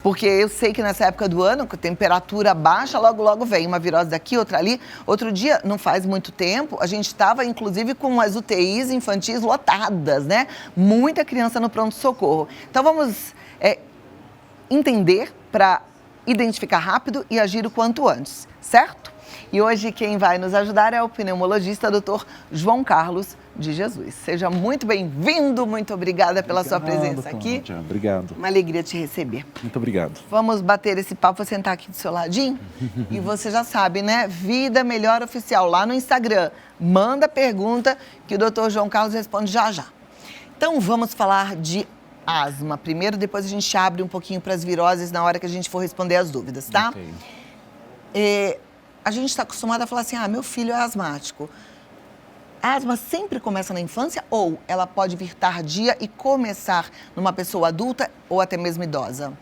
Porque eu sei que nessa época do ano, com a temperatura baixa, logo, logo vem uma virose daqui, outra ali. Outro dia, não faz muito tempo, a gente estava, inclusive, com as UTIs infantis lotadas, né? Muita criança no pronto-socorro. Então, vamos entender para identificar rápido e agir o quanto antes, certo? E hoje quem vai nos ajudar é o pneumologista Dr. João Carlos de Jesus. Seja muito bem-vindo, muito obrigada pela sua presença aqui. Obrigado. Uma alegria te receber. Muito obrigado. Vamos bater esse papo, vou sentar aqui do seu ladinho. E você já sabe, né? Vida Melhor Oficial, lá no Instagram. Manda pergunta que o Dr. João Carlos responde já já. Então vamos falar de asma primeiro, depois a gente abre um pouquinho para as viroses na hora que a gente for responder as dúvidas, tá? Okay. A gente está acostumado a falar assim, meu filho é asmático. A asma sempre começa na infância ou ela pode vir tardia e começar numa pessoa adulta ou até mesmo idosa?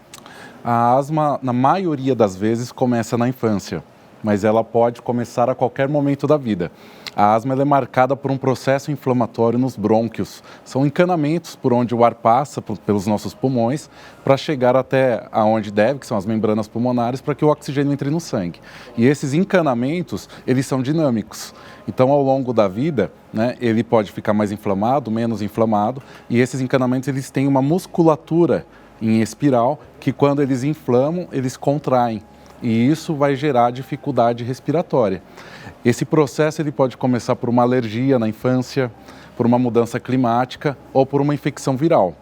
A asma, na maioria das vezes, começa na infância, mas ela pode começar a qualquer momento da vida. A asma ela é marcada por um processo inflamatório nos brônquios. São encanamentos por onde o ar passa pelos nossos pulmões para chegar até aonde deve, que são as membranas pulmonares, para que o oxigênio entre no sangue. E esses encanamentos, eles são dinâmicos. Então, ao longo da vida, né, ele pode ficar mais inflamado, menos inflamado, e esses encanamentos eles têm uma musculatura em espiral que, quando eles inflamam, eles contraem. E isso vai gerar dificuldade respiratória. Esse processo ele pode começar por uma alergia na infância, por uma mudança climática ou por uma infecção viral,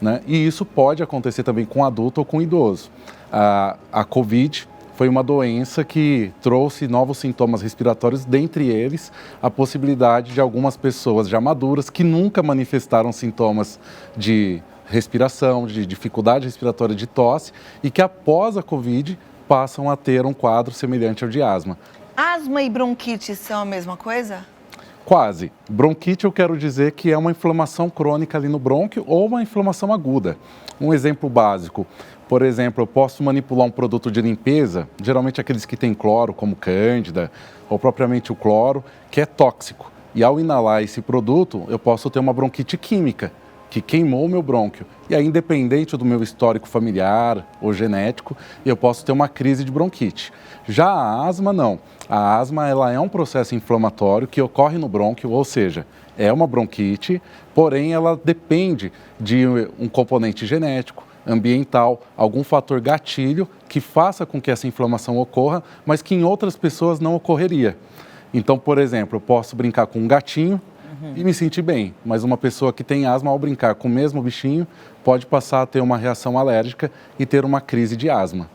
né? E isso pode acontecer também com adulto ou com idoso. A COVID foi uma doença que trouxe novos sintomas respiratórios, dentre eles a possibilidade de algumas pessoas já maduras que nunca manifestaram sintomas de respiração, de dificuldade respiratória, de tosse, e que após a COVID passam a ter um quadro semelhante ao de asma. Asma e bronquite são a mesma coisa? Quase. Bronquite eu quero dizer que é uma inflamação crônica ali no brônquio ou uma inflamação aguda. Um exemplo básico, por exemplo, eu posso manipular um produto de limpeza, geralmente aqueles que têm cloro, como Cândida, ou propriamente o cloro, que é tóxico. E ao inalar esse produto, eu posso ter uma bronquite química, que queimou o meu brônquio. E aí, independente do meu histórico familiar ou genético, eu posso ter uma crise de bronquite. Já a asma, não. A asma ela é um processo inflamatório que ocorre no brônquio, ou seja, é uma bronquite, porém ela depende de um componente genético, ambiental, algum fator gatilho que faça com que essa inflamação ocorra, mas que em outras pessoas não ocorreria. Então, por exemplo, eu posso brincar com um gatinho e me sentir bem, mas uma pessoa que tem asma, ao brincar com o mesmo bichinho, pode passar a ter uma reação alérgica e ter uma crise de asma.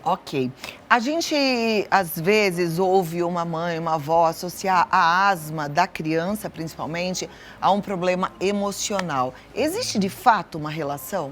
Ok. A gente, às vezes, ouve uma mãe, uma avó associar a asma da criança, principalmente, a um problema emocional. Existe, de fato, uma relação?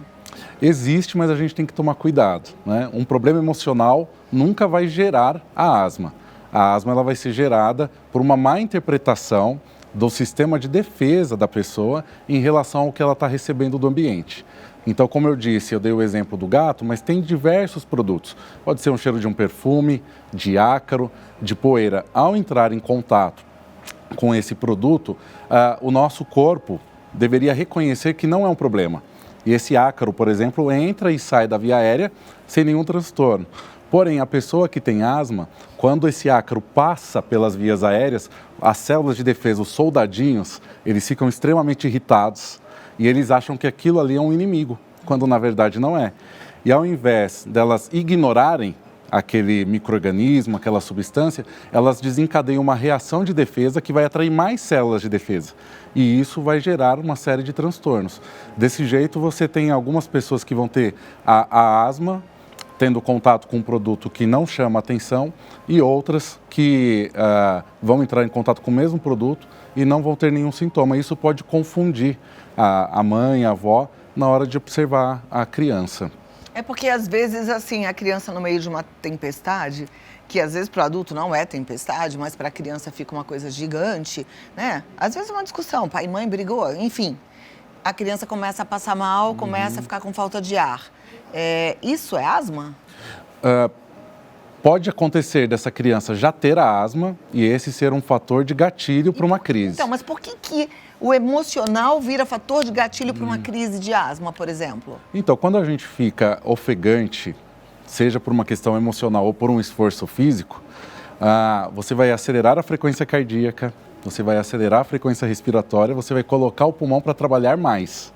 Existe, mas a gente tem que tomar cuidado, né? Um problema emocional nunca vai gerar a asma. A asma ela vai ser gerada por uma má interpretação do sistema de defesa da pessoa em relação ao que ela está recebendo do ambiente. Então, como eu disse, eu dei o exemplo do gato, mas tem diversos produtos. Pode ser um cheiro de um perfume, de ácaro, de poeira. Ao entrar em contato com esse produto, o nosso corpo deveria reconhecer que não é um problema. E esse ácaro, por exemplo, entra e sai da via aérea sem nenhum transtorno. Porém, a pessoa que tem asma, quando esse ácaro passa pelas vias aéreas, as células de defesa, os soldadinhos, eles ficam extremamente irritados e eles acham que aquilo ali é um inimigo, quando na verdade não é. E ao invés delas ignorarem aquele micro-organismo, aquela substância, elas desencadeiam uma reação de defesa que vai atrair mais células de defesa. E isso vai gerar uma série de transtornos. Desse jeito, você tem algumas pessoas que vão ter a asma, tendo contato com um produto que não chama atenção, e outras que vão entrar em contato com o mesmo produto e não vão ter nenhum sintoma. Isso pode confundir a mãe, a avó, na hora de observar a criança. É porque, às vezes, assim, a criança no meio de uma tempestade, que às vezes para o adulto não é tempestade, mas para a criança fica uma coisa gigante, né? Às vezes é uma discussão, pai e mãe brigou, enfim. A criança começa a passar mal, começa a ficar com falta de ar. Isso é asma? Pode acontecer dessa criança já ter a asma e esse ser um fator de gatilho para uma crise. Então, mas por que o emocional vira fator de gatilho para uma crise de asma, por exemplo? Então, quando a gente fica ofegante, seja por uma questão emocional ou por um esforço físico, você vai acelerar a frequência cardíaca, você vai acelerar a frequência respiratória, você vai colocar o pulmão para trabalhar mais.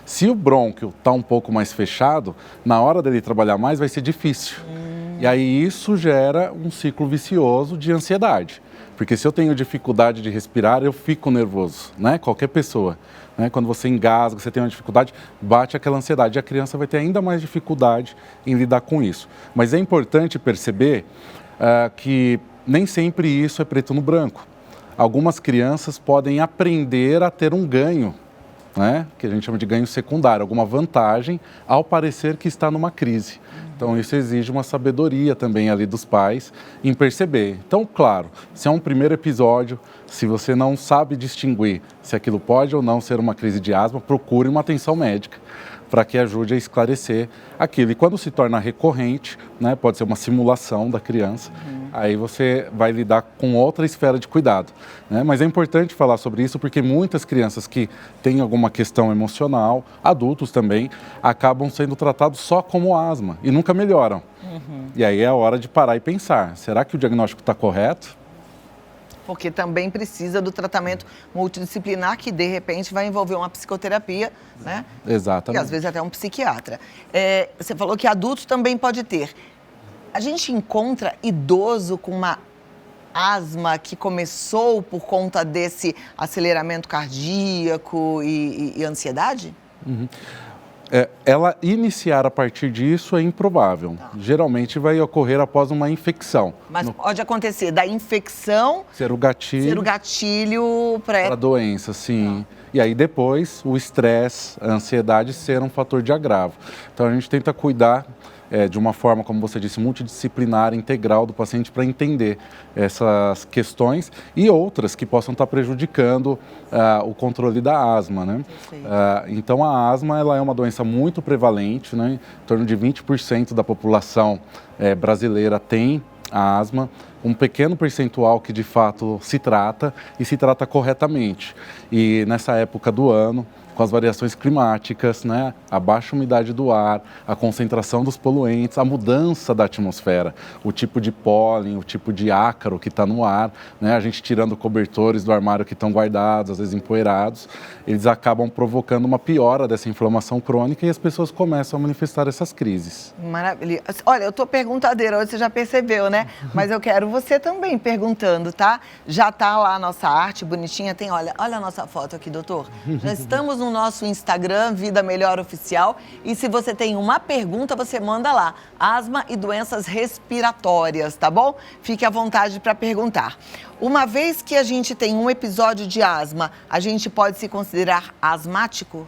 Se o brônquio está um pouco mais fechado, na hora dele trabalhar mais vai ser difícil. E aí isso gera um ciclo vicioso de ansiedade. Porque se eu tenho dificuldade de respirar, eu fico nervoso, né? Qualquer pessoa. Né? Quando você engasga, você tem uma dificuldade, bate aquela ansiedade. E a criança vai ter ainda mais dificuldade em lidar com isso. Mas é importante perceber que nem sempre isso é preto no branco. Algumas crianças podem aprender a ter um ganho, né? Que a gente chama de ganho secundário, alguma vantagem ao parecer que está numa crise. Então isso exige uma sabedoria também ali dos pais em perceber. Então, claro, se é um primeiro episódio, se você não sabe distinguir se aquilo pode ou não ser uma crise de asma, procure uma atenção médica para que ajude a esclarecer aquilo. E quando se torna recorrente, né, pode ser uma simulação da criança, aí você vai lidar com outra esfera de cuidado. Né? Mas é importante falar sobre isso porque muitas crianças que têm alguma questão emocional, adultos também, acabam sendo tratados só como asma e nunca melhoram. E aí é a hora de parar e pensar, será que o diagnóstico está correto? Porque também precisa do tratamento multidisciplinar que, de repente, vai envolver uma psicoterapia, né? Exatamente. E, às vezes, até um psiquiatra. Você falou que adultos também pode ter. A gente encontra idoso com uma asma que começou por conta desse aceleramento cardíaco e ansiedade? Ela iniciar a partir disso é improvável. Geralmente vai ocorrer após uma infecção. Mas pode acontecer da infecção ser o gatilho para a doença, sim. E aí depois o estresse, a ansiedade ser um fator de agravo. Então a gente tenta cuidar de uma forma, como você disse, multidisciplinar, integral do paciente para entender essas questões e outras que possam estar prejudicando o controle da asma, né? Então a asma ela é uma doença muito prevalente, né? Em torno de 20% da população brasileira tem a asma, um pequeno percentual que de fato se trata e se trata corretamente. E nessa época do ano, com as variações climáticas, né, a baixa umidade do ar, a concentração dos poluentes, a mudança da atmosfera, o tipo de pólen, o tipo de ácaro que está no ar, né, a gente tirando cobertores do armário que estão guardados, às vezes empoeirados, eles acabam provocando uma piora dessa inflamação crônica e as pessoas começam a manifestar essas crises. Maravilha. Olha, eu tô perguntadeira hoje, você já percebeu, né? Mas eu quero você também perguntando, tá? Já tá lá a nossa arte bonitinha, tem, olha a nossa foto aqui, doutor. Já estamos no nosso Instagram, Vida Melhor Oficial, e se você tem uma pergunta, você manda lá, asma e doenças respiratórias, tá bom? Fique à vontade para perguntar. Uma vez que a gente tem um episódio de asma, a gente pode se considerar asmático?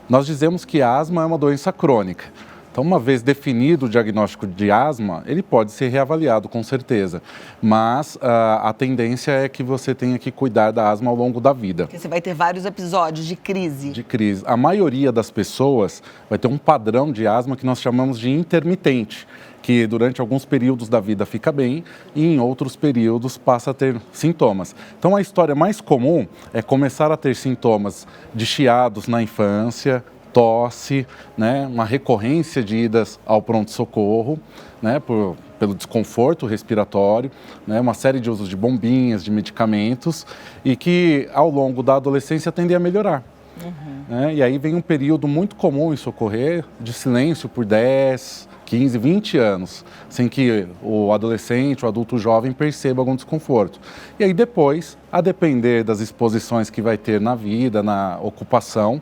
Nós dizemos que a asma é uma doença crônica. Então, uma vez definido o diagnóstico de asma, ele pode ser reavaliado com certeza. Mas a tendência é que você tenha que cuidar da asma ao longo da vida. Porque você vai ter vários episódios de crise. De crise. A maioria das pessoas vai ter um padrão de asma que nós chamamos de intermitente, que durante alguns períodos da vida fica bem e em outros períodos passa a ter sintomas. Então, a história mais comum é começar a ter sintomas de chiados na infância, tosse, né, uma recorrência de idas ao pronto-socorro, né, pelo desconforto respiratório, né, uma série de usos de bombinhas, de medicamentos, e que ao longo da adolescência tendem a melhorar. Né, e aí vem um período muito comum isso ocorrer, de silêncio por 10, 15, 20 anos, sem que o adolescente, o adulto jovem perceba algum desconforto. E aí depois, a depender das exposições que vai ter na vida, na ocupação,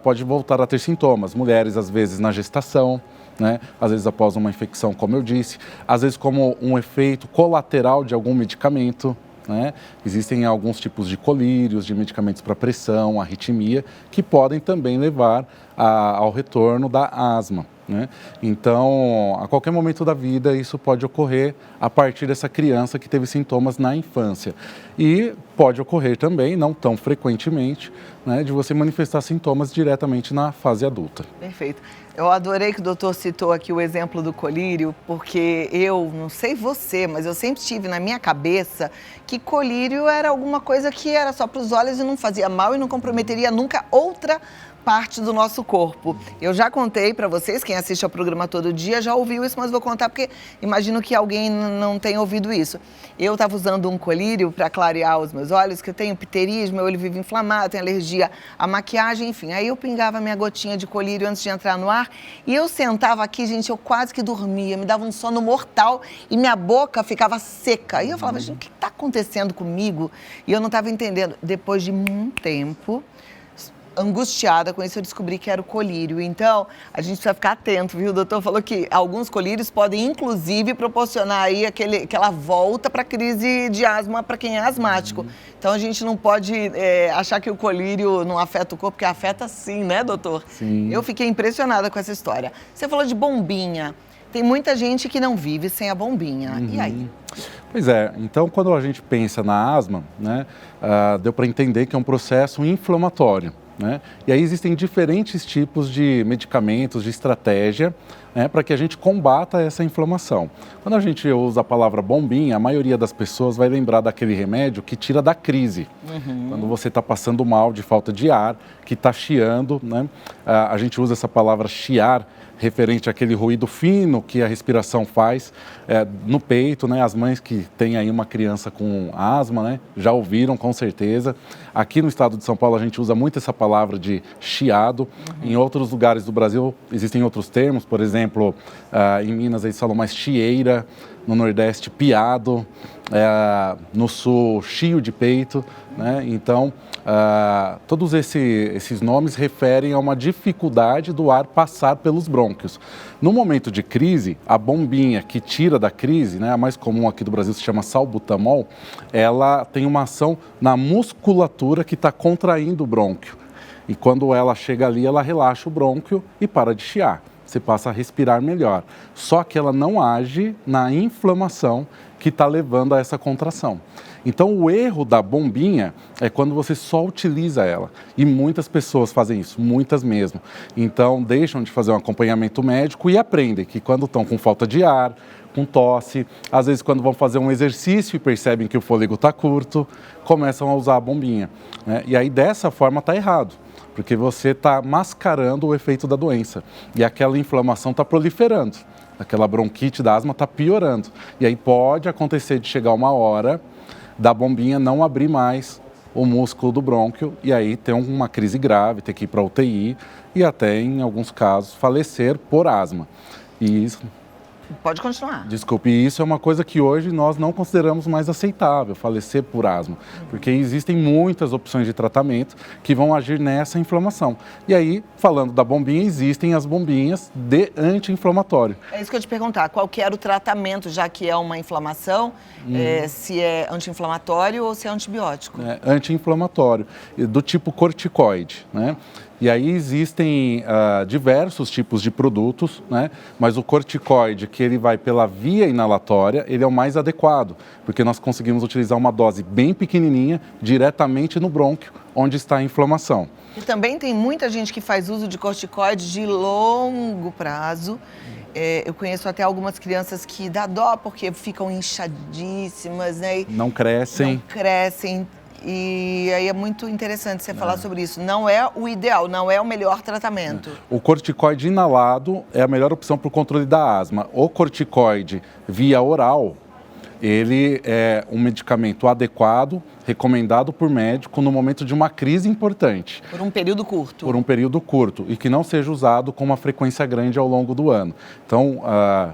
pode voltar a ter sintomas. Mulheres, às vezes, na gestação, né? Às vezes após uma infecção, como eu disse, às vezes como um efeito colateral de algum medicamento. Né? Existem alguns tipos de colírios, de medicamentos para pressão, arritmia, que podem também levar ao retorno da asma. né? Então, a qualquer momento da vida, isso pode ocorrer a partir dessa criança que teve sintomas na infância. E pode ocorrer também, não tão frequentemente, né, de você manifestar sintomas diretamente na fase adulta. Perfeito. Eu adorei que o doutor citou aqui o exemplo do colírio, porque eu, não sei você, mas eu sempre tive na minha cabeça que colírio era alguma coisa que era só para os olhos e não fazia mal e não comprometeria nunca outra parte do nosso corpo. Eu já contei para vocês, quem assiste ao programa todo dia já ouviu isso, mas vou contar porque imagino que alguém não tenha ouvido isso. Eu estava usando um colírio para clarear os meus olhos, que eu tenho pterismo, meu olho vive inflamado, tenho alergia à maquiagem, enfim. Aí eu pingava minha gotinha de colírio antes de entrar no ar e eu sentava aqui, gente, eu quase que dormia, me dava um sono mortal e minha boca ficava seca. E eu falava, gente, o que está acontecendo comigo? E eu não estava entendendo. Depois de um tempo, angustiada com isso, eu descobri que era o colírio. Então, a gente precisa ficar atento, viu? O doutor falou que alguns colírios podem, inclusive, proporcionar aí aquela volta para a crise de asma para quem é asmático. Então, a gente não pode achar que o colírio não afeta o corpo, porque afeta sim, né, doutor? Sim. Eu fiquei impressionada com essa história. Você falou de bombinha. Tem muita gente que não vive sem a bombinha. E aí? Pois é, então quando a gente pensa na asma, né, deu para entender que é um processo inflamatório. Né? E aí existem diferentes tipos de medicamentos, de estratégia, né, para que a gente combata essa inflamação. Quando a gente usa a palavra bombinha, a maioria das pessoas vai lembrar daquele remédio que tira da crise. Quando você está passando mal de falta de ar, que está chiando, né? A gente usa essa palavra chiar, referente àquele ruído fino que a respiração faz no peito, né? As mães que têm aí uma criança com asma, né, já ouviram com certeza. Aqui no estado de São Paulo a gente usa muito essa palavra de chiado. Em outros lugares do Brasil existem outros termos, por exemplo, em Minas eles falam mais chieira, no Nordeste piado, no Sul chio de peito, né? Então, todos esses nomes referem a uma dificuldade do ar passar pelos brônquios. No momento de crise, a bombinha que tira da crise, né, a mais comum aqui do Brasil se chama salbutamol, ela tem uma ação na musculatura que está contraindo o brônquio. E quando ela chega ali, ela relaxa o brônquio e para de chiar. Você passa a respirar melhor. Só que ela não age na inflamação que está levando a essa contração. Então, o erro da bombinha é quando você só utiliza ela. E muitas pessoas fazem isso, muitas mesmo. Então, deixam de fazer um acompanhamento médico e aprendem que quando estão com falta de ar, com tosse, às vezes quando vão fazer um exercício e percebem que o fôlego está curto, começam a usar a bombinha, né? E aí, dessa forma, está errado. Porque você está mascarando o efeito da doença. E aquela inflamação está proliferando. Aquela bronquite da asma está piorando. E aí pode acontecer de chegar uma hora da bombinha não abrir mais o músculo do brônquio e aí ter uma crise grave, ter que ir para a UTI e até, em alguns casos, falecer por asma. E isso... Pode continuar. Desculpe, isso é uma coisa que hoje nós não consideramos mais aceitável, falecer por asma, porque existem muitas opções de tratamento que vão agir nessa inflamação. E aí, falando da bombinha, existem as bombinhas de anti-inflamatório. É isso que eu ia te perguntar, qual que era o tratamento, já que é uma inflamação, se é anti-inflamatório ou se é antibiótico? É anti-inflamatório, do tipo corticoide, né? E aí existem diversos tipos de produtos, né? Mas o corticoide, que ele vai pela via inalatória, ele é o mais adequado, porque nós conseguimos utilizar uma dose bem pequenininha, diretamente no brônquio, onde está a inflamação. E também tem muita gente que faz uso de corticoide de longo prazo. Eu conheço até algumas crianças que dá dó porque ficam inchadíssimas, né? E não crescem. Não crescem. E aí é muito interessante você falar sobre isso. Não é o ideal, não é o melhor tratamento. O corticoide inalado é a melhor opção para o controle da asma. O corticoide via oral, ele é um medicamento adequado, recomendado por médico no momento de uma crise importante. Por um período curto. Por um período curto e que não seja usado com uma frequência grande ao longo do ano. Então,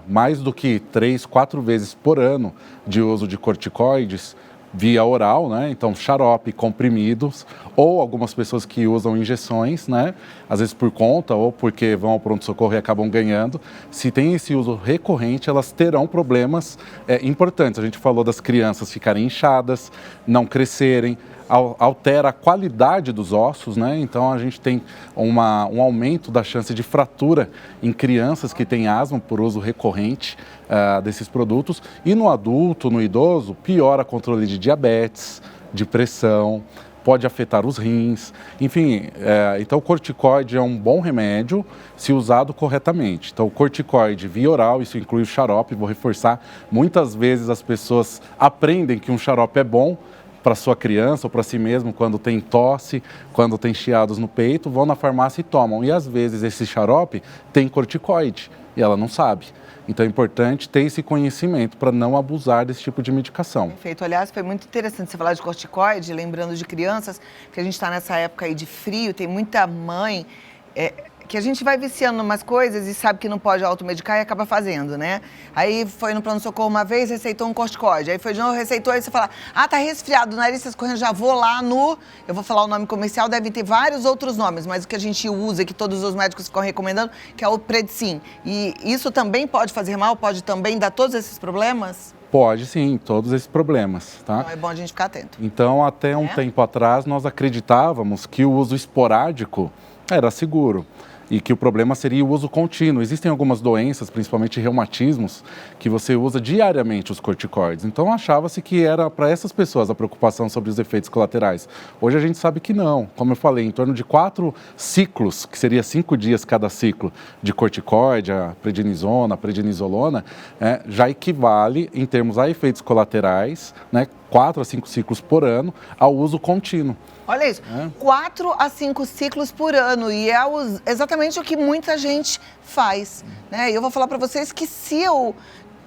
mais do que 3, 4 vezes por ano de uso de corticoides, via oral, né? Então xarope, comprimidos, ou algumas pessoas que usam injeções, né? Às vezes por conta ou porque vão ao pronto-socorro e acabam ganhando. Se tem esse uso recorrente, elas terão problemas importantes. A gente falou das crianças ficarem inchadas, não crescerem, altera a qualidade dos ossos, né? Então a gente tem um aumento da chance de fratura em crianças que têm asma por uso recorrente desses produtos. E no adulto, no idoso, piora o controle de diabetes, de pressão, pode afetar os rins, enfim, então o corticoide é um bom remédio se usado corretamente. Então o corticoide via oral, isso inclui o xarope, vou reforçar, muitas vezes as pessoas aprendem que um xarope é bom para sua criança ou para si mesmo quando tem tosse, quando tem chiados no peito, vão na farmácia e tomam. E às vezes esse xarope tem corticoide e ela não sabe. Então é importante ter esse conhecimento para não abusar desse tipo de medicação. Perfeito. Aliás, foi muito interessante você falar de corticoide, lembrando de crianças, que a gente está nessa época aí de frio, tem muita mãe que a gente vai viciando umas coisas e sabe que não pode automedicar e acaba fazendo, né? Aí foi no pronto-socorro uma vez, receitou um corticoide. Aí foi de novo, receitou, aí você fala, tá resfriado, o nariz tá escorrendo, já vou lá eu vou falar o nome comercial, devem ter vários outros nomes, mas o que a gente usa, que todos os médicos ficam recomendando, que é o Predsim. E isso também pode fazer mal, pode também dar todos esses problemas? Pode sim, todos esses problemas, tá? Então é bom a gente ficar atento. Então, até um tempo atrás, nós acreditávamos que o uso esporádico era seguro e que o problema seria o uso contínuo. Existem algumas doenças, principalmente reumatismos, que você usa diariamente os corticoides. Então achava-se que era para essas pessoas a preocupação sobre os efeitos colaterais. Hoje a gente sabe que não. Como eu falei, em torno de 4 ciclos, que seria 5 dias cada ciclo de corticoide, a prednisona, a prednisolona, já equivale, em termos a efeitos colaterais, 4 a 5 ciclos por ano, ao uso contínuo. Olha isso, 4 a 5 ciclos por ano, e é exatamente o que muita gente faz, né? E eu vou falar para vocês que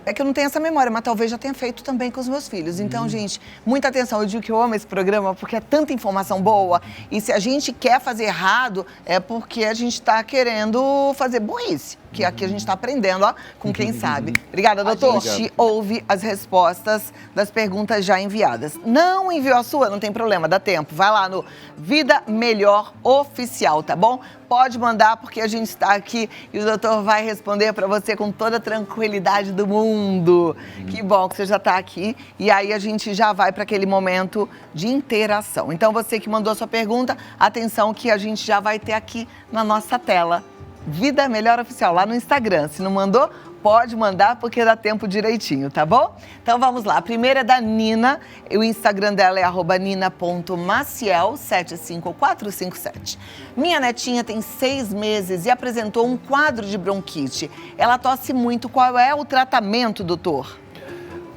é que eu não tenho essa memória, mas talvez já tenha feito também com os meus filhos. Então, gente, muita atenção. Eu digo que eu amo esse programa porque é tanta informação boa. E se a gente quer fazer errado, é porque a gente está querendo fazer burrice. Que aqui a gente está aprendendo, com quem sabe. Obrigada, doutor. A gente ouve as respostas das perguntas já enviadas. Não enviou a sua? Não tem problema, dá tempo. Vai lá no Vida Melhor Oficial, tá bom? Pode mandar, porque a gente está aqui e o doutor vai responder para você com toda a tranquilidade do mundo. Que bom que você já está aqui. E aí a gente já vai para aquele momento de interação. Então, você que mandou a sua pergunta, atenção que a gente já vai ter aqui na nossa tela. Vida Melhor Oficial, lá no Instagram. Se não mandou, pode mandar, porque dá tempo direitinho, tá bom? Então vamos lá. A primeira é da Nina. O Instagram dela é @nina.maciel75457. Minha netinha tem 6 meses e apresentou um quadro de bronquite. Ela tosse muito. Qual é o tratamento, doutor?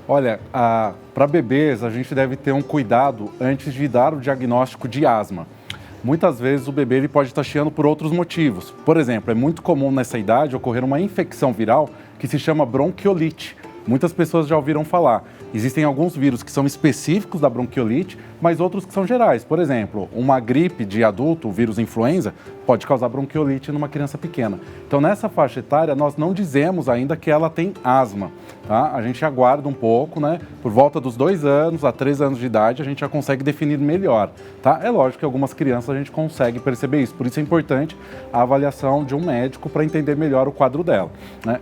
Olha, para bebês, a gente deve ter um cuidado antes de dar o diagnóstico de asma. Muitas vezes o bebê ele pode estar chiando por outros motivos. Por exemplo, é muito comum nessa idade ocorrer uma infecção viral que se chama bronquiolite. Muitas pessoas já ouviram falar. Existem alguns vírus que são específicos da bronquiolite, mas outros que são gerais. Por exemplo, uma gripe de adulto, o vírus influenza, pode causar bronquiolite numa criança pequena. Então, nessa faixa etária, nós não dizemos ainda que ela tem asma, tá? A gente aguarda um pouco, Por volta dos 2 anos a 3 anos de idade, a gente já consegue definir melhor, tá? É lógico que algumas crianças a gente consegue perceber isso, por isso é importante a avaliação de um médico para entender melhor o quadro dela,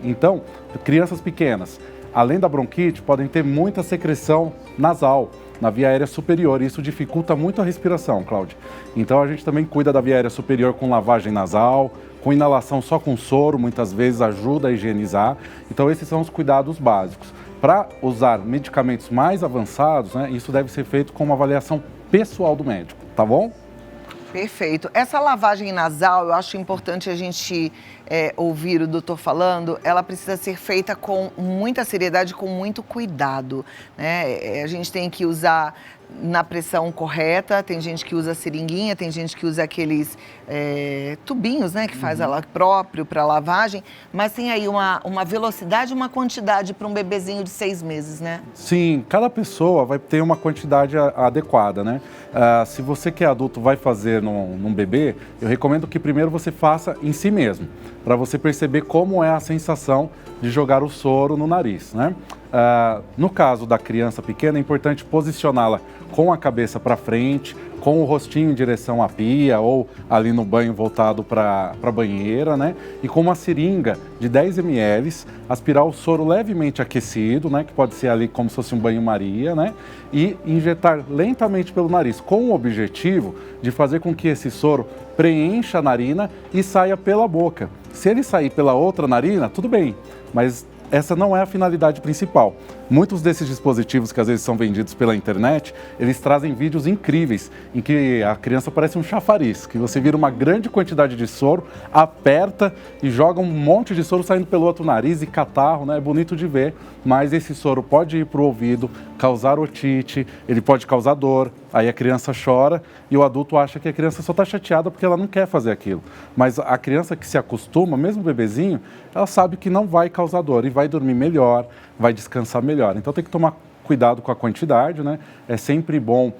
Então, crianças pequenas, além da bronquite, podem ter muita secreção nasal, na via aérea superior, e isso dificulta muito a respiração, Cláudia. Então a gente também cuida da via aérea superior com lavagem nasal, com inalação só com soro, muitas vezes ajuda a higienizar. Então esses são os cuidados básicos. Para usar medicamentos mais avançados, isso deve ser feito com uma avaliação pessoal do médico, tá bom? Perfeito. Essa lavagem nasal, eu acho importante a gente ouvir o doutor falando, ela precisa ser feita com muita seriedade, com muito cuidado, A gente tem que usar na pressão correta, tem gente que usa seringuinha, tem gente que usa aqueles tubinhos, que faz ela próprio para lavagem, mas tem aí uma velocidade, uma quantidade para um bebezinho de 6 meses, Sim, cada pessoa vai ter uma quantidade adequada, se você que é adulto vai fazer num bebê, eu recomendo que primeiro você faça em si mesmo, para você perceber como é a sensação de jogar o soro no nariz, No caso da criança pequena, é importante posicioná-la com a cabeça para frente, com o rostinho em direção à pia ou ali no banho voltado para a banheira, né? E com uma seringa de 10 ml, aspirar o soro levemente aquecido, né? Que pode ser ali como se fosse um banho-maria, né? E injetar lentamente pelo nariz, com o objetivo de fazer com que esse soro preencha a narina e saia pela boca. Se ele sair pela outra narina, tudo bem, mas essa não é a finalidade principal. Muitos desses dispositivos que às vezes são vendidos pela internet, eles trazem vídeos incríveis em que a criança parece um chafariz, que você vira uma grande quantidade de soro, aperta e joga um monte de soro saindo pelo outro nariz e catarro, né? É bonito de ver, mas esse soro pode ir para o ouvido, causar otite, ele pode causar dor, aí a criança chora e o adulto acha que a criança só está chateada porque ela não quer fazer aquilo. Mas a criança que se acostuma, mesmo o bebezinho, ela sabe que não vai causar dor e vai dormir melhor, vai descansar melhor. Então tem que tomar cuidado com a quantidade, né? É sempre bom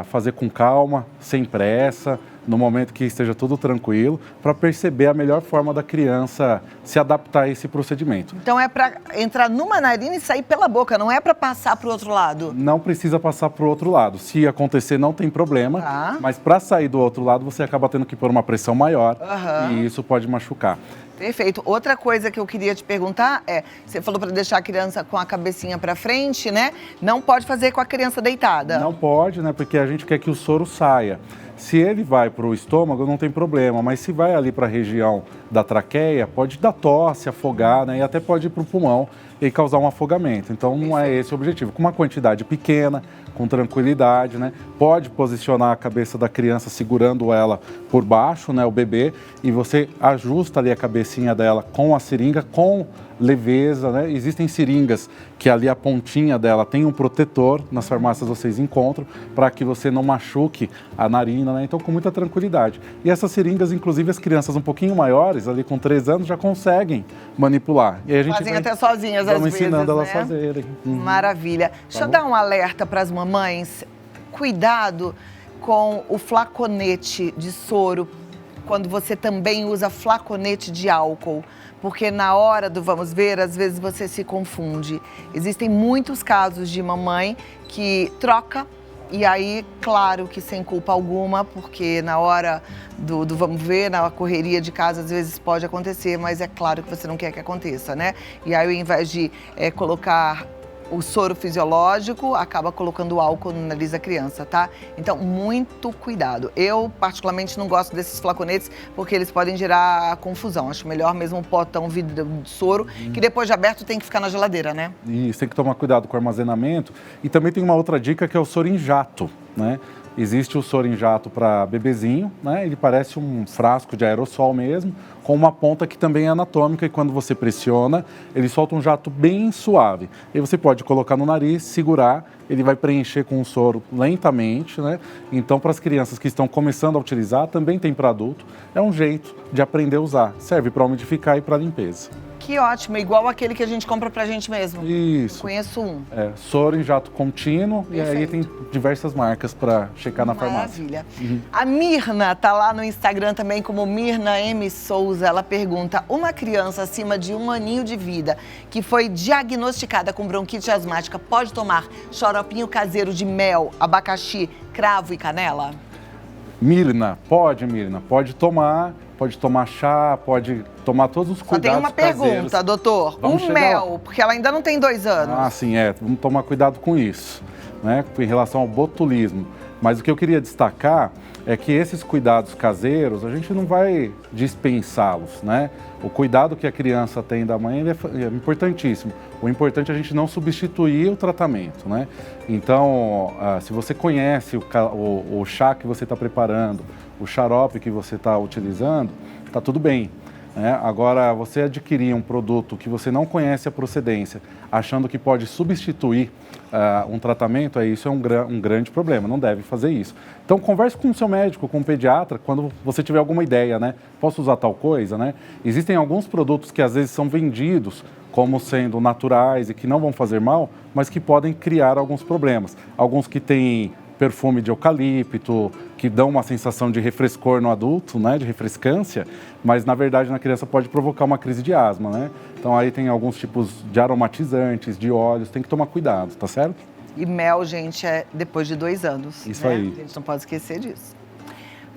fazer com calma, sem pressa, no momento que esteja tudo tranquilo, para perceber a melhor forma da criança se adaptar a esse procedimento. Então é para entrar numa narina e sair pela boca, não é para passar para o outro lado? Não precisa passar para o outro lado. Se acontecer, não tem problema, mas para sair do outro lado, você acaba tendo que pôr uma pressão maior e isso pode machucar. Perfeito. Outra coisa que eu queria te perguntar é, você falou para deixar a criança com a cabecinha para frente, né? Não pode fazer com a criança deitada. Não pode, né? Porque a gente quer que o soro saia. Se ele vai para o estômago, não tem problema, mas se vai ali para a região da traqueia, pode dar tosse, afogar, né? E até pode ir para o pulmão e causar um afogamento. Então, não é esse o objetivo. Com uma quantidade pequena, com tranquilidade, né? Pode posicionar a cabeça da criança segurando ela por baixo, né? O bebê, e você ajusta ali a cabecinha dela com a seringa, com leveza, né? Existem seringas que ali a pontinha dela tem um protetor, nas farmácias vocês encontram, para que você não machuque a narina, né? Então, com muita tranquilidade. E essas seringas, inclusive, as crianças um pouquinho maiores, ali com 3 anos, já conseguem manipular. E aí a gente fazem até sozinhas, às vezes, ensinando elas né? a fazerem. Maravilha. Deixa eu dar um alerta para as mamães. Cuidado com o flaconete de soro, quando você também usa flaconete de álcool. Porque na hora do vamos ver, às vezes você se confunde. Existem muitos casos de mamãe que troca e aí, claro que sem culpa alguma, porque na hora do vamos ver, na correria de casa, às vezes pode acontecer, mas é claro que você não quer que aconteça, né? E aí, ao invés de colocar o soro fisiológico, acaba colocando álcool no nariz da criança, tá? Então, muito cuidado. Eu, particularmente, não gosto desses flaconetes porque eles podem gerar confusão. Acho melhor mesmo um potão vidro de soro, que depois de aberto tem que ficar na geladeira, né? Isso, tem que tomar cuidado com o armazenamento. E também tem uma outra dica que é o soro em jato, né? Existe o soro em jato para bebezinho, né? Ele parece um frasco de aerossol mesmo, com uma ponta que também é anatômica e quando você pressiona, ele solta um jato bem suave. E você pode colocar no nariz, segurar, ele vai preencher com o soro lentamente, né? Então, para as crianças que estão começando a utilizar, também tem para adulto, é um jeito de aprender a usar. Serve para umidificar e para limpeza. Que ótimo, igual aquele que a gente compra pra gente mesmo. Isso. Conheço um. Soro em jato contínuo. Perfeito. E aí tem diversas marcas para checar na farmácia. Maravilha. A Mirna tá lá no Instagram também como Mirna M. Souza. Ela pergunta, uma criança acima de 1 aninho de vida que foi diagnosticada com bronquite asmática pode tomar xaropinho caseiro de mel, abacaxi, cravo e canela? Mirna, pode tomar chá, pode tomar todos os cuidados Só tem uma caseiros. pergunta, doutor. Vamos O chegar mel, lá. porque ela ainda não tem 2 anos. Ah, sim, vamos tomar cuidado com isso, né? Em relação ao botulismo. Mas o que eu queria destacar é que esses cuidados caseiros, a gente não vai dispensá-los, né? O cuidado que a criança tem da mãe é importantíssimo. O importante é a gente não substituir o tratamento, né? Então, se você conhece o chá que você está preparando, o xarope que você está utilizando, está tudo bem. Agora, você adquirir um produto que você não conhece a procedência, achando que pode substituir um tratamento, isso é um grande problema, não deve fazer isso. Então, converse com o seu médico, com o pediatra, quando você tiver alguma ideia, né? Posso usar tal coisa, né? Existem alguns produtos que às vezes são vendidos como sendo naturais e que não vão fazer mal, mas que podem criar alguns problemas. Alguns que têm perfume de eucalipto, que dão uma sensação de refrescor no adulto, né, de refrescância, mas na verdade na criança pode provocar uma crise de asma, né? Então aí tem alguns tipos de aromatizantes, de óleos, tem que tomar cuidado, tá certo? E mel, gente, é depois de 2 anos. Isso né? aí. A gente não pode esquecer disso.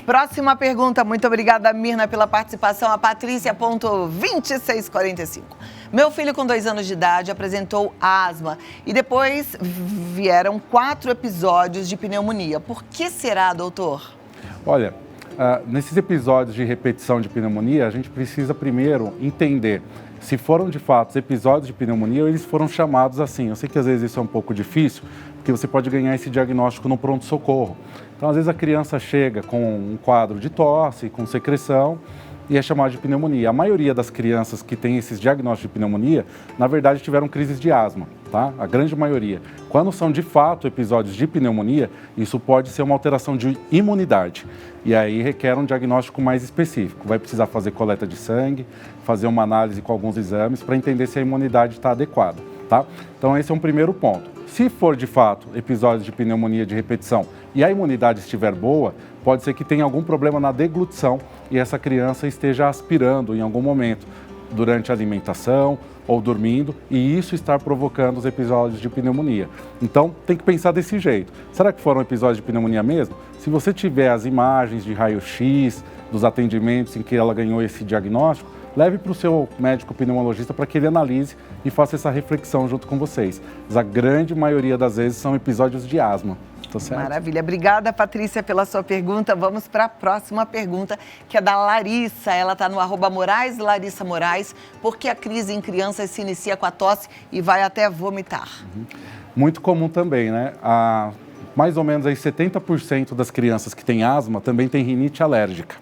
Próxima pergunta. Muito obrigada, Mirna, pela participação. A Patrícia.2645. Meu filho, com 2 anos de idade, apresentou asma e depois vieram 4 episódios de pneumonia. Por que será, doutor? Olha, nesses episódios de repetição de pneumonia, a gente precisa primeiro entender se foram de fato episódios de pneumonia ou eles foram chamados assim. Eu sei que às vezes isso é um pouco difícil, porque você pode ganhar esse diagnóstico no pronto-socorro. Então, às vezes a criança chega com um quadro de tosse, com secreção, e é chamado de pneumonia. A maioria das crianças que têm esses diagnósticos de pneumonia, na verdade, tiveram crises de asma, tá? A grande maioria. Quando são, de fato, episódios de pneumonia, isso pode ser uma alteração de imunidade. E aí requer um diagnóstico mais específico. Vai precisar fazer coleta de sangue, fazer uma análise com alguns exames para entender se a imunidade está adequada, tá? Então, esse é um primeiro ponto. Se for, de fato, episódios de pneumonia de repetição e a imunidade estiver boa, pode ser que tenha algum problema na deglutição e essa criança esteja aspirando em algum momento, durante a alimentação ou dormindo, e isso estar provocando os episódios de pneumonia. Então, tem que pensar desse jeito. Será que foram episódios de pneumonia mesmo? Se você tiver as imagens de raio-x dos atendimentos em que ela ganhou esse diagnóstico, leve para o seu médico pneumologista para que ele analise e faça essa reflexão junto com vocês. Mas a grande maioria das vezes são episódios de asma. Tá certo? Maravilha. Obrigada, Patrícia, pela sua pergunta. Vamos para a próxima pergunta, que é da Larissa. Ela está no @Moraes, Larissa Moraes. Por que a crise em crianças se inicia com a tosse e vai até vomitar? Muito comum também, né? Mais ou menos aí 70% das crianças que têm asma também têm rinite alérgica.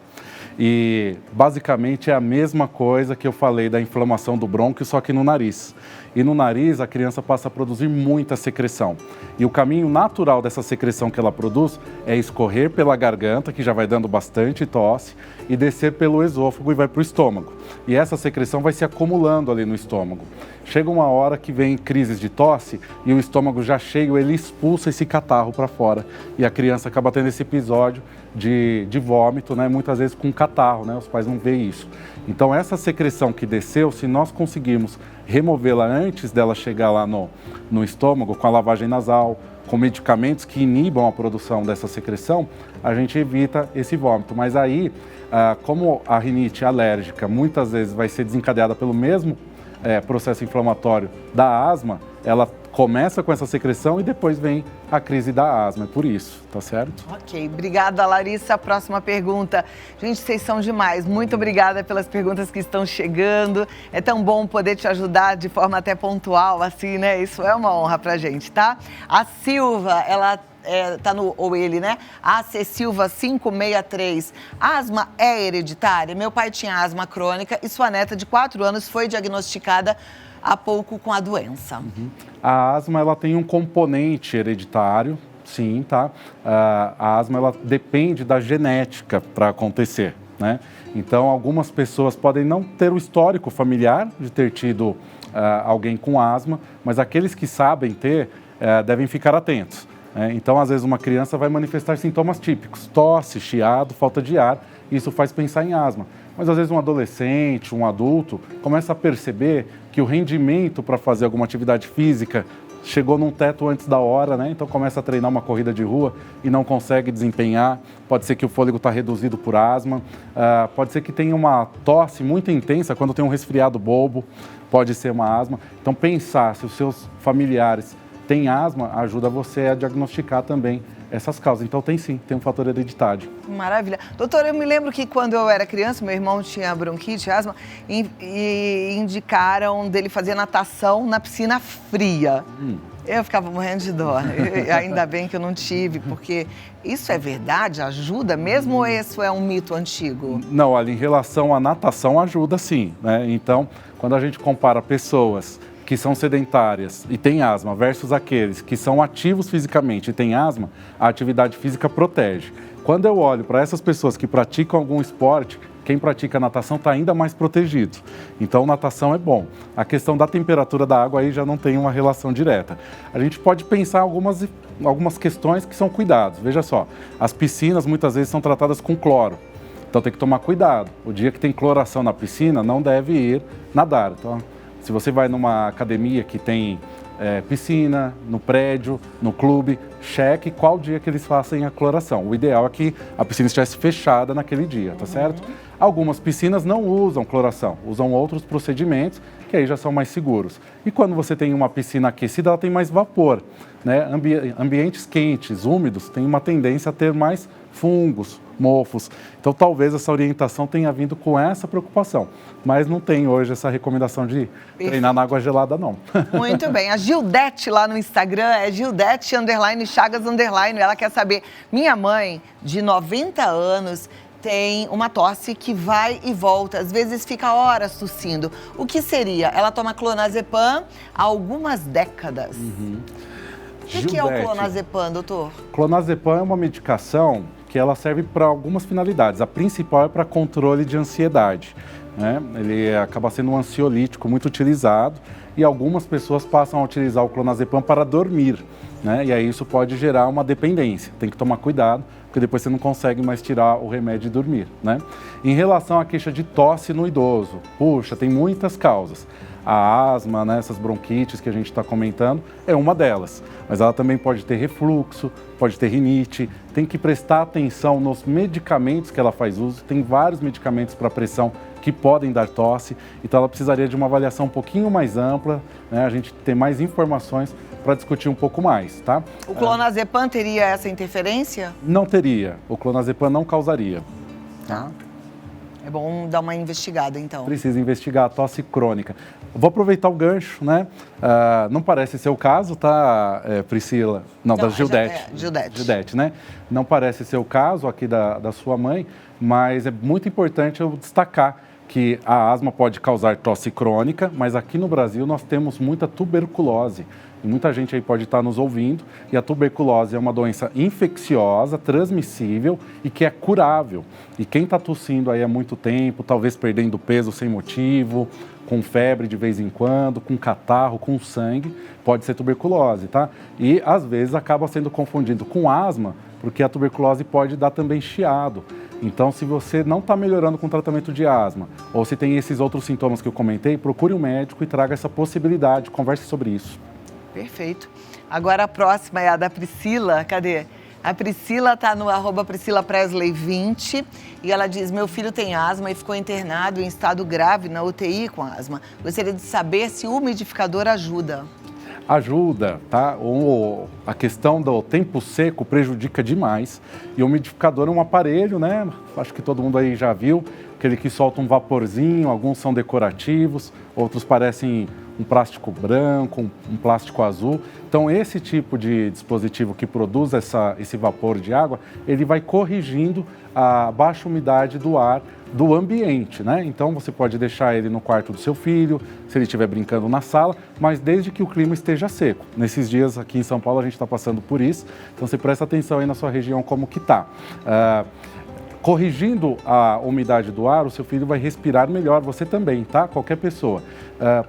E basicamente é a mesma coisa que eu falei da inflamação do brônquio, só que no nariz. E no nariz a criança passa a produzir muita secreção. E o caminho natural dessa secreção que ela produz é escorrer pela garganta, que já vai dando bastante tosse, e descer pelo esôfago e vai para o estômago. E essa secreção vai se acumulando ali no estômago. Chega uma hora que vem crises de tosse e o estômago já cheio, ele expulsa esse catarro para fora. E a criança acaba tendo esse episódio de vômito, né? Muitas vezes com catarro, né? Os pais não veem isso. Então essa secreção que desceu, se nós conseguirmos removê-la antes dela chegar lá no estômago, com a lavagem nasal, com medicamentos que inibam a produção dessa secreção, a gente evita esse vômito. Mas aí, como a rinite alérgica muitas vezes vai ser desencadeada pelo mesmo processo inflamatório da asma, ela começa com essa secreção e depois vem a crise da asma, é por isso, tá certo? Ok, obrigada, Larissa. Próxima pergunta. Gente, vocês são demais. Muito obrigada pelas perguntas que estão chegando. É tão bom poder te ajudar de forma até pontual, assim, né? Isso é uma honra pra gente, tá? A Silva, ela tá no, ou ele, né? AC Silva 563. Asma é hereditária? Meu pai tinha asma crônica e sua neta de 4 anos foi diagnosticada há pouco com a doença. A asma, ela tem um componente hereditário, sim, tá? A asma, ela depende da genética para acontecer, né? Então, algumas pessoas podem não ter o histórico familiar de ter tido alguém com asma, mas aqueles que sabem ter devem ficar atentos. Então, às vezes, uma criança vai manifestar sintomas típicos, tosse, chiado, falta de ar, isso faz pensar em asma. Mas, às vezes, um adolescente, um adulto, começa a perceber que o rendimento para fazer alguma atividade física chegou num teto antes da hora, né? Então, começa a treinar uma corrida de rua e não consegue desempenhar. Pode ser que o fôlego está reduzido por asma. Pode ser que tenha uma tosse muito intensa quando tem um resfriado bobo. Pode ser uma asma. Então, pensar se os seus familiares têm asma ajuda você a diagnosticar também essas causas. Então tem sim, tem um fator hereditário. Maravilha. Doutora, eu me lembro que quando eu era criança, meu irmão tinha bronquite, asma, e indicaram dele fazer natação na piscina fria. Eu ficava morrendo de dó. Ainda bem que eu não tive, porque isso é verdade? Ajuda mesmo ou isso é um mito antigo? Não, olha, em relação à natação ajuda sim, né? Então, quando a gente compara pessoas que são sedentárias e têm asma versus aqueles que são ativos fisicamente e têm asma, a atividade física protege. Quando eu olho para essas pessoas que praticam algum esporte, quem pratica natação está ainda mais protegido. Então, natação é bom. A questão da temperatura da água aí já não tem uma relação direta. A gente pode pensar algumas questões que são cuidados. Veja só, as piscinas muitas vezes são tratadas com cloro. Então, tem que tomar cuidado. O dia que tem cloração na piscina, não deve ir nadar. Então, se você vai numa academia que tem piscina, no prédio, no clube, cheque qual dia que eles façam a cloração. O ideal é que a piscina estivesse fechada naquele dia, tá certo? Algumas piscinas não usam cloração, usam outros procedimentos que aí já são mais seguros. E quando você tem uma piscina aquecida, ela tem mais vapor, né? Ambientes quentes, úmidos, tem uma tendência a ter mais fungos, mofos. Então, talvez essa orientação tenha vindo com essa preocupação. Mas não tem hoje essa recomendação de treinar na água gelada, não. Muito bem. A Gildete lá no Instagram é Gildete_Chagas_. Ela quer saber, minha mãe, de 90 anos, tem uma tosse que vai e volta. Às vezes fica horas tossindo. O que seria? Ela toma clonazepam há algumas décadas. O que é o clonazepam, doutor? Clonazepam é uma medicação que ela serve para algumas finalidades. A principal é para controle de ansiedade, né? Ele acaba sendo um ansiolítico muito utilizado e algumas pessoas passam a utilizar o clonazepam para dormir, né? E aí isso pode gerar uma dependência. Tem que tomar cuidado, porque depois você não consegue mais tirar o remédio e dormir, né? Em relação à queixa de tosse no idoso, puxa, tem muitas causas. A asma, né, essas bronquites que a gente está comentando, é uma delas. Mas ela também pode ter refluxo, pode ter rinite. Tem que prestar atenção nos medicamentos que ela faz uso. Tem vários medicamentos para pressão que podem dar tosse. Então ela precisaria de uma avaliação um pouquinho mais ampla, né, a gente ter mais informações para discutir um pouco mais, tá? O clonazepam teria essa interferência? Não teria. O clonazepam não causaria. Tá. É bom dar uma investigada, então. Precisa investigar a tosse crônica. Vou aproveitar o gancho, né? Não parece ser o caso, tá, Priscila? Não, da Gildete. Gildete, né? Não parece ser o caso aqui da sua mãe, mas é muito importante eu destacar que a asma pode causar tosse crônica, mas aqui no Brasil nós temos muita tuberculose. E muita gente aí pode estar nos ouvindo, e a tuberculose é uma doença infecciosa, transmissível e que é curável. E quem está tossindo aí há muito tempo, talvez perdendo peso sem motivo, com febre de vez em quando, com catarro, com sangue, pode ser tuberculose, tá? E às vezes acaba sendo confundido com asma, porque a tuberculose pode dar também chiado. Então, se você não está melhorando com o tratamento de asma, ou se tem esses outros sintomas que eu comentei, procure um médico e traga essa possibilidade, converse sobre isso. Perfeito. Agora a próxima é a da Priscila. Cadê? A Priscila está no @PriscilaPresley20 e ela diz, meu filho tem asma e ficou internado em estado grave na UTI com asma. Gostaria de saber se o umidificador ajuda. Ajuda, tá? A questão do tempo seco prejudica demais. E o umidificador é um aparelho, né? Acho que todo mundo aí já viu, aquele que solta um vaporzinho, alguns são decorativos, outros parecem um plástico branco, um plástico azul. Então, esse tipo de dispositivo que produz esse vapor de água, ele vai corrigindo a baixa umidade do ar do ambiente, né? Então, você pode deixar ele no quarto do seu filho, se ele estiver brincando na sala, mas desde que o clima esteja seco. Nesses dias aqui em São Paulo a gente está passando por isso, então você presta atenção aí na sua região como que está. Corrigindo a umidade do ar, o seu filho vai respirar melhor, você também, tá? Qualquer pessoa.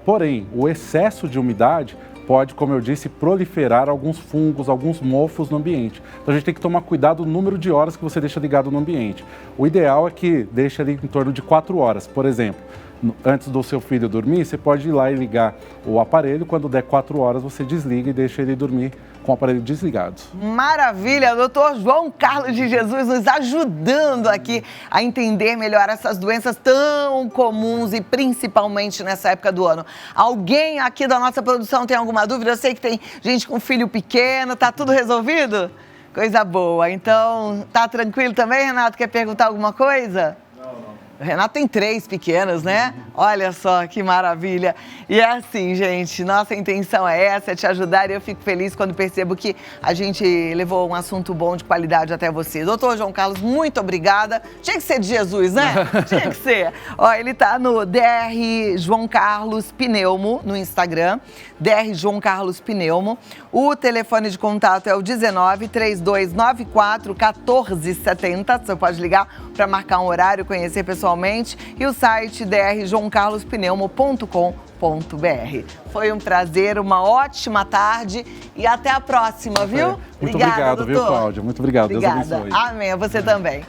Porém, o excesso de umidade pode, como eu disse, proliferar alguns fungos, alguns mofos no ambiente. Então a gente tem que tomar cuidado no número de horas que você deixa ligado no ambiente. O ideal é que deixe ali em torno de 4 horas, por exemplo. Antes do seu filho dormir, você pode ir lá e ligar o aparelho, quando der 4 horas você desliga e deixa ele dormir com o aparelho desligado. Maravilha, doutor João Carlos de Jesus nos ajudando aqui a entender melhor essas doenças tão comuns e principalmente nessa época do ano. Alguém aqui da nossa produção tem alguma dúvida? Eu sei que tem gente com filho pequeno, tá tudo resolvido? Coisa boa. Então, tá tranquilo também, Renato? Quer perguntar alguma coisa? O Renato tem 3 pequenos, né? Olha só que maravilha. E é assim, gente, nossa intenção é essa, é te ajudar, e eu fico feliz quando percebo que a gente levou um assunto bom de qualidade até você. Doutor João Carlos, muito obrigada. Tinha que ser de Jesus, né? Tinha que ser. Ó, ele tá no DR João Carlos Pneumo no Instagram, DR João Carlos Pneumo. O telefone de contato é o 19-3294 1470. Você pode ligar para marcar um horário, conhecer pessoalmente. E o site drjoaocarlospneumo.com.br. Foi um prazer, uma ótima tarde e até a próxima, viu? Muito obrigado, doutor. Viu, Cláudia? Muito obrigado. Obrigada. Deus abençoe. Amém. A você também.